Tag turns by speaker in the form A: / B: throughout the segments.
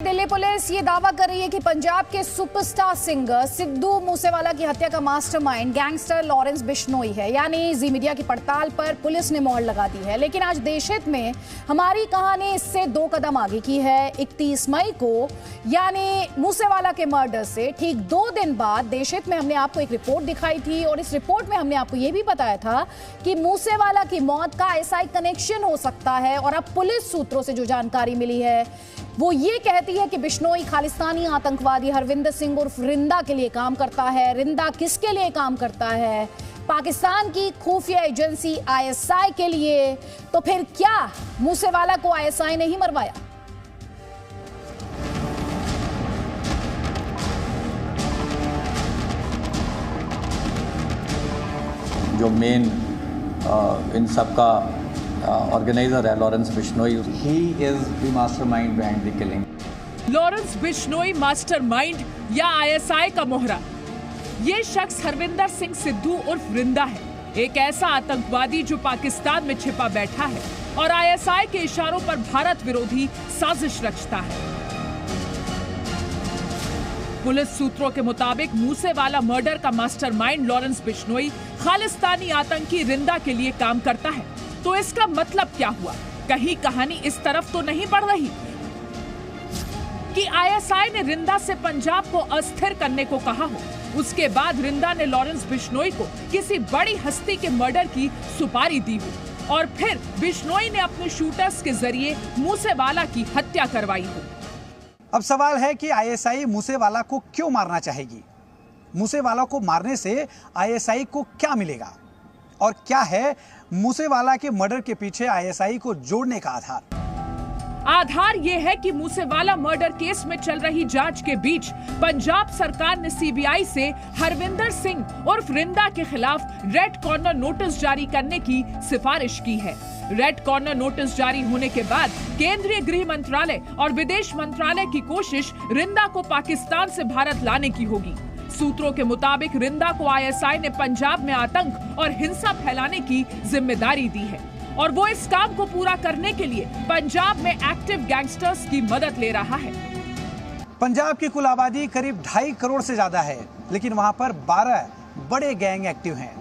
A: Delhi police ये दावा कर रही है कि पंजाब के सुपरस्टार सिंगर सिद्धू मूसेवाला की हत्या का मास्टरमाइंड गैंगस्टर लॉरेंस बिश्नोई है। यानी जी मीडिया की पड़ताल पर पुलिस ने मोहर लगा दी है। लेकिन आज देशहित में हमारी कहानी इससे 2 कदम आगे की है। 31 मई को यानी मूसेवाला के मर्डर से ठीक 2 दिन बाद देशहित में हमने आपको एक रिपोर्ट दिखाई थी और इस रिपोर्ट में हमने आपको ये भी बताया था कि मूसेवाला की मौत का ऐसा कनेक्शन हो सकता है। और अब पुलिस सूत्रों से जो जानकारी मिली है वो ये कहती है कि बिश्नोई खालिस्तानी आतंकवादी हरविंदर सिंह उर्फ रिंदा के लिए काम करता है। रिंदा किसके लिए काम करता है? पाकिस्तान की खुफिया एजेंसी आईएसआई के लिए। तो फिर क्या मूसेवाला को आईएसआई ने ही मरवाया?
B: जो मेन इन सब का ऑर्गेनाइजर है Lawrence Bishnoi, he is the mastermind behind the killing.
C: Lawrence Bishnoi mastermind या आईएसआई का मोहरा। ये शख्स हरविंदर सिंह सिद्धू उर्फ रिंदा है, एक ऐसा आतंकवादी जो पाकिस्तान में छिपा बैठा है और आईएसआई के इशारों पर भारत विरोधी साजिश रचता है। पुलिस सूत्रों के मुताबिक मूसेवाला मर्डर का मास्टरमाइंड लॉरेंस बिश्नोई खालिस्तानी आतंकी रिंदा के लिए काम करता है। तो इसका मतलब क्या हुआ? कहीं कहानी इस तरफ तो नहीं बढ़ रही कि आईएसआई ने रिंदा से पंजाब को अस्थिर करने को कहा हो, उसके बाद रिंदा ने लॉरेंस बिश्नोई को किसी बड़ी हस्ती के मर्डर की सुपारी दी हो और फिर बिश्नोई ने अपने शूटर्स के जरिए मूसेवाला की हत्या करवाई हो।
D: अब सवाल है कि आईएसआई मूसेवाला को क्यों मारना चाहेगी? मूसेवाला को मारने से आईएसआई को क्या मिलेगा और क्या है मूसेवाला के मर्डर के पीछे आईएसआई को जोड़ने का आधार?
C: आधार ये है कि मूसेवाला मर्डर केस में चल रही जांच के बीच पंजाब सरकार ने सीबीआई से हरविंदर सिंह उर्फ रिंदा के खिलाफ रेड कॉर्नर नोटिस जारी करने की सिफारिश की है। रेड कॉर्नर नोटिस जारी होने के बाद केंद्रीय गृह मंत्रालय और विदेश मंत्रालय की कोशिश रिंदा को पाकिस्तान से भारत लाने की होगी। सूत्रों के मुताबिक रिंदा को आईएसआई ने पंजाब में आतंक और हिंसा फैलाने की जिम्मेदारी दी है और वो इस काम को पूरा करने के लिए पंजाब में एक्टिव गैंगस्टर्स की मदद ले रहा है।
D: पंजाब की कुल आबादी करीब 2.5 करोड़ से ज्यादा है, लेकिन वहां पर 12 बड़े गैंग एक्टिव हैं,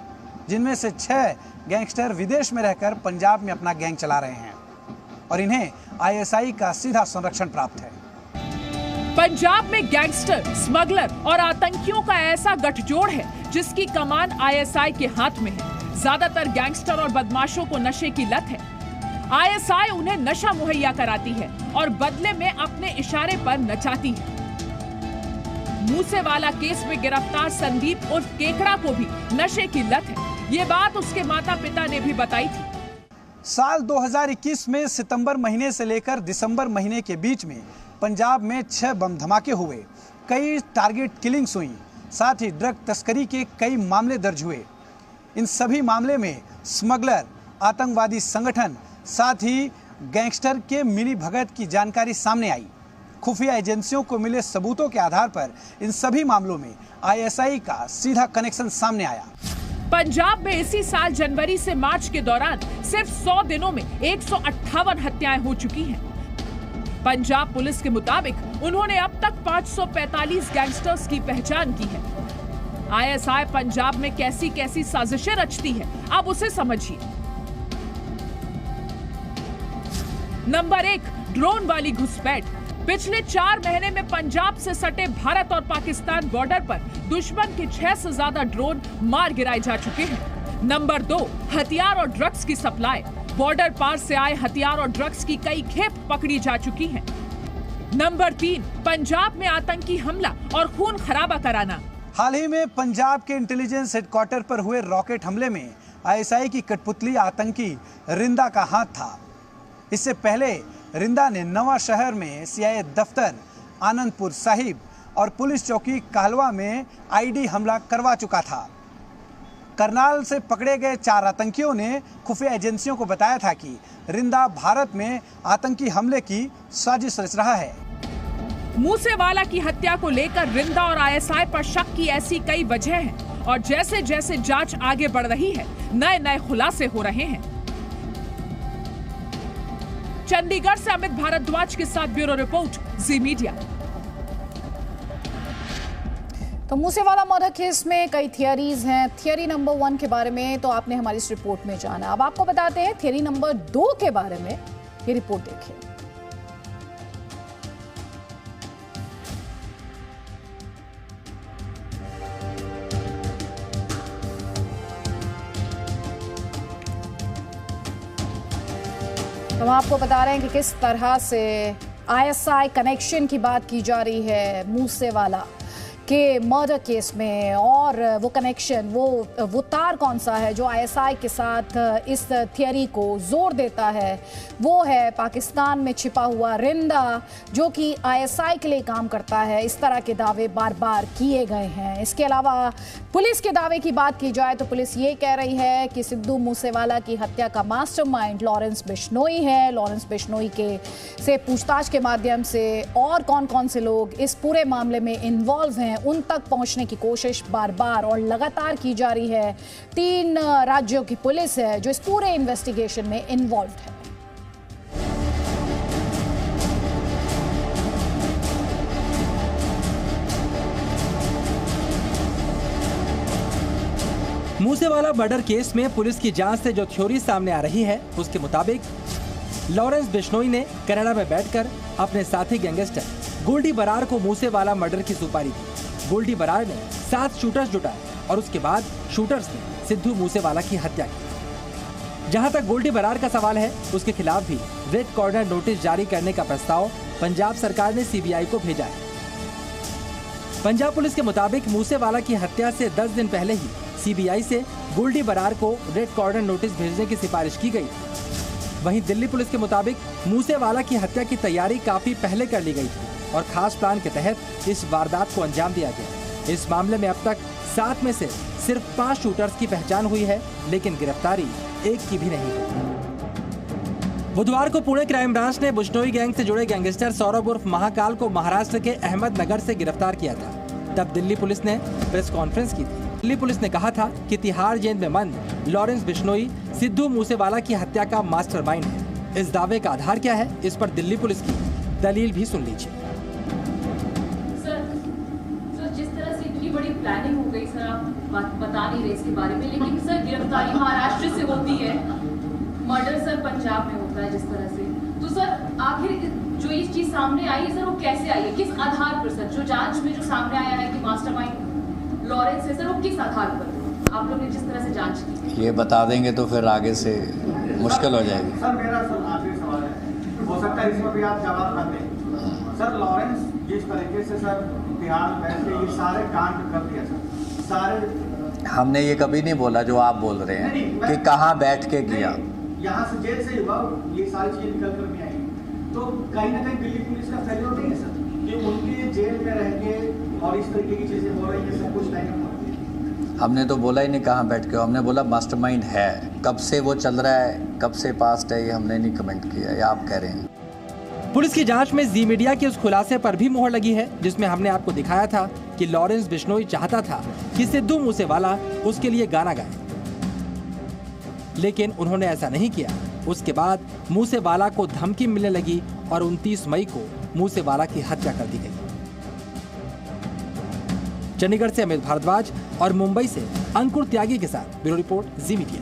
D: जिनमें से 6 गैंगस्टर विदेश में रहकर पंजाब में अपना गैंग चला रहे हैं और इन्हें आईएसआई का सीधा संरक्षण प्राप्त है।
C: पंजाब में गैंगस्टर, स्मगलर और आतंकियों का ऐसा गठजोड़ है जिसकी कमान आईएसआई के हाथ में है। ज्यादातर गैंगस्टर और बदमाशों को नशे की लत है। आईएसआई उन्हें नशा मुहैया कराती है और बदले में अपने इशारे पर नचाती है। मूसेवाला केस में गिरफ्तार संदीप उर्फ केकड़ा को भी नशे की लत है। ये बात उसके माता पिता ने भी बताई थी।
D: साल 2021 में सितंबर महीने से लेकर दिसंबर महीने के बीच में पंजाब में 6 बम धमाके हुए, कई टारगेट किलिंग्स हुई, साथ ही ड्रग तस्करी के कई मामले दर्ज हुए। इन सभी मामले में स्मगलर, आतंकवादी संगठन, साथ ही गैंगस्टर के मिली भगत की जानकारी सामने आई। खुफिया एजेंसियों को मिले सबूतों के आधार पर इन सभी मामलों में आईएसआई का सीधा कनेक्शन सामने आया।
C: पंजाब में इसी साल जनवरी से मार्च के दौरान सिर्फ 100 दिनों में 158 हत्याएं हो चुकी हैं। पंजाब पुलिस के मुताबिक उन्होंने अब तक 545 गैंगस्टर्स की पहचान की है। आईएसआई पंजाब में कैसी कैसी साजिशें रचती है, अब उसे समझिए। नंबर 1, ड्रोन वाली घुसपैठ। पिछले 4 महीने में पंजाब से सटे भारत और पाकिस्तान बॉर्डर पर दुश्मन के 6 से ज्यादा ड्रोन मार गिराए जा चुके हैं। नंबर 2, हथियार और ड्रग्स की सप्लाई। बॉर्डर पार से आए हथियार और ड्रग्स की कई खेप पकड़ी जा चुकी हैं। नंबर 3, पंजाब में आतंकी हमला और खून खराबा कराना।
D: हाल ही में पंजाब के इंटेलिजेंस हेडक्वार्टर पर हुए रॉकेट हमले में आईएसआई की कठपुतली आतंकी रिंदा का हाथ था। इससे पहले रिंदा ने नवा शहर में सीआईए दफ्तर, आनंदपुर साहिब और पुलिस चौकी कहलवा में आईडी हमला करवा चुका था। करनाल से पकड़े गए 4 आतंकियों ने खुफिया एजेंसियों को बताया था कि रिंदा भारत में आतंकी हमले की साजिश रच रहा है।
C: मूसेवाला की हत्या को लेकर रिंदा और आईएसआई पर शक की ऐसी कई वजह हैं और जैसे जैसे जांच आगे बढ़ रही है, नए नए खुलासे हो रहे हैं। चंडीगढ़ से अमित भारद्वाज के साथ ब्यूरो रिपोर्ट, जी मीडिया।
A: तो मूसेवाला मर्डर केस में कई थियरीज हैं। थियरी नंबर 1 के बारे में तो आपने हमारी इस रिपोर्ट में जाना। अब आपको बताते हैं थियरी नंबर 2 के बारे में। ये रिपोर्ट देखिए। तो हम आपको बता रहे हैं कि किस तरह से आईएसआई कनेक्शन की बात की जा रही है मूसेवाला के मर्डर केस में, और वो कनेक्शन, वो तार कौन सा है जो आईएसआई के साथ इस थियरी को जोर देता है। वो है पाकिस्तान में छिपा हुआ रिंदा, जो कि आईएसआई के लिए काम करता है। इस तरह के दावे बार बार किए गए हैं। इसके अलावा पुलिस के दावे की बात की जाए तो पुलिस ये कह रही है कि सिद्धू मूसेवाला की हत्या का मास्टरमाइंड लॉरेंस बिश्नोई है। लॉरेंस बिश्नोई से पूछताछ के माध्यम से और कौन कौन से लोग इस पूरे मामले में इन्वॉल्व हैं, उन तक पहुंचने की कोशिश बार बार और लगातार की जा रही है। 3 राज्यों की पुलिस है जो इस पूरे इन्वेस्टिगेशन में इन्वॉल्व है।
E: मूसेवाला मर्डर केस में पुलिस की जांच से जो थ्योरी सामने आ रही है, उसके मुताबिक लॉरेंस बिश्नोई ने कनाडा में बैठकर अपने साथी गैंगस्टर गोल्डी बरार को मूसेवाला मर्डर की सुपारी दी। गोल्डी बरार ने 7 शूटर्स जुटाए और उसके बाद शूटर्स ने सिद्धू मूसेवाला की हत्या की। जहां तक गोल्डी बरार का सवाल है, उसके खिलाफ भी रेड कॉर्नर नोटिस जारी करने का प्रस्ताव पंजाब सरकार ने सीबीआई को भेजा है। पंजाब पुलिस के मुताबिक मूसेवाला की हत्या से 10 दिन पहले ही सीबीआई से गोल्डी बरार को रेड कॉर्नर नोटिस भेजने की सिफारिश की गई। वहीं दिल्ली पुलिस के मुताबिक मूसेवाला की हत्या की तैयारी काफी पहले कर ली गई थी और खास प्लान के तहत इस वारदात को अंजाम दिया गया। इस मामले में अब तक 7 में से सिर्फ 5 शूटर्स की पहचान हुई है, लेकिन गिरफ्तारी एक की भी नहीं हुई। बुधवार को पुणे क्राइम ब्रांच ने बिश्नोई गैंग से जुड़े गैंगस्टर सौरभ उर्फ महाकाल को महाराष्ट्र के अहमदनगर से गिरफ्तार किया था। तब दिल्ली पुलिस ने प्रेस कॉन्फ्रेंस की थी। दिल्ली पुलिस ने कहा था कि तिहाड़ जेल में बंद लॉरेंस बिश्नोई सिद्धू मूसेवाला की हत्या का मास्टरमाइंड है। इस दावे का आधार क्या है, इस पर दिल्ली पुलिस की दलील भी सुन लीजिए।
F: सर, जिस तरह से इतनी बड़ी प्लानिंग हो गई, सर आप बता नहीं रहे इसके बारे में, लेकिन सर गिरफ्तारी महाराष्ट्र से होती है, मर्डर सर पंजाब में होता है जिस तरह से, तो सर आखिर जो इस चीज सामने आई है सर, वो कैसे आई है, किस आधार पर सर? जो जांच में जो सामने आया है कि मास्टरमाइंड लॉरेंस है सर, वो किस आधार पर आप लोग ने जिस तरह से जांच की?
B: ये बता देंगे तो फिर आगे से मुश्किल हो जाएगी।
G: सर मेरा आखिरी सवाल है, हो सकता है इसमें भी आप जवाब न दें। सर लॉरेंस जिस तरीके से सर तिहाड़ बैठ के ये सारे कांड कर दिया सर, सारे
B: हमने ये कभी नहीं बोला जो आप बोल रहे हैं कि कहाँ बैठ के किया।
G: यहाँ से जेल से हुआ, ये सारी चीजें निकल कर भी आई, तो कहीं ना कहीं दिल्ली पुलिस का फेल्योर नहीं है सर कि उनके जेल में रह के और इस तरीके की चीजें हो रही है, सब कुछ टाइम।
B: हमने तो बोला ही नहीं कहाँ बैठ के, हमने बोला मास्टरमाइंड है। कब से वो चल रहा है, कब से पास्ट है, ये हमने नहीं कमेंट किया, ये आप कह रहे हैं।
E: पुलिस की जांच में जी मीडिया के उस खुलासे पर भी मोहर लगी है जिसमें हमने आपको दिखाया था कि लॉरेंस बिश्नोई चाहता था कि सिद्धू मूसेवाला उसके लिए गाना गाए, लेकिन उन्होंने ऐसा नहीं किया। उसके बाद मूसेवाला को धमकी मिलने लगी और 29 मई को मूसेवाला की हत्या कर दी गई। चंडीगढ़ से अमित भारद्वाज और मुंबई से अंकुर त्यागी के साथ ब्यूरो रिपोर्ट, जी मीडिया।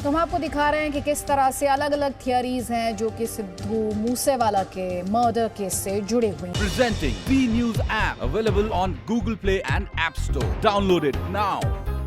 A: तो हम आपको दिखा रहे हैं कि किस तरह से अलग अलग थियरीज हैं जो कि सिद्धू मूसेवाला के मर्डर केस से जुड़े हुए हैं।
H: Presenting B News app available on Google Play and App Store. Download it now.